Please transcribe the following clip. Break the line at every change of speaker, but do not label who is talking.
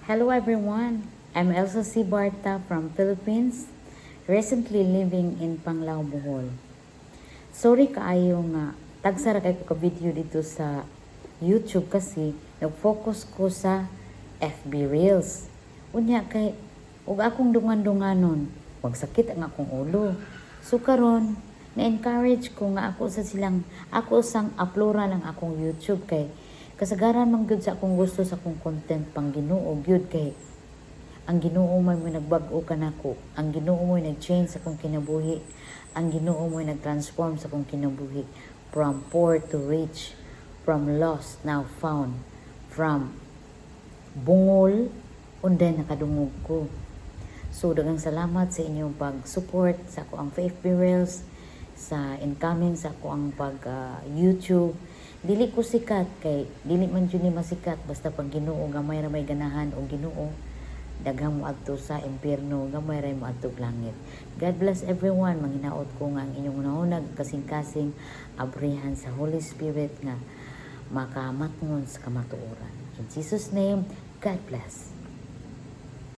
Hello everyone, I'm Elsa C. Barta from Philippines, recently living in Panglao, Bohol. Sorry kaayo nga, tagsara kay ko ka video dito sa YouTube kasi nag-focus ko sa FB Reels. Unya kay, ug akong dungan-dunganon, magsakit ang akong ulo. So karon na-encourage ko nga ako sang uploadan ang akong YouTube kay kasagaran man gyud sa akong gusto sa akong content pang Ginoo gyud kay ang Ginoo man mo nagbag-o kanako, ang Ginoo mo nag-change sa akong kinabuhi, ang Ginoo mo nag-transform sa akong kinabuhi from poor to rich, from lost now found, from bungol unday nakadungog ko. So daghang salamat sa inyong pag-support sa ako ang FB Reels, sa incoming sa ako ang pag YouTube. Dili ko sikat kay dili man jud ni masikat basta pag Ginoo gamay ra may ganahan o Ginoo daghang moadto sa impierno, gamay ra moadto langit. God bless everyone. Manghinaot ko nga ang inyong unahunag kasing-kasing abrihan sa Holy Spirit nga makamatngon sa kamatuoran. In Jesus name, God bless.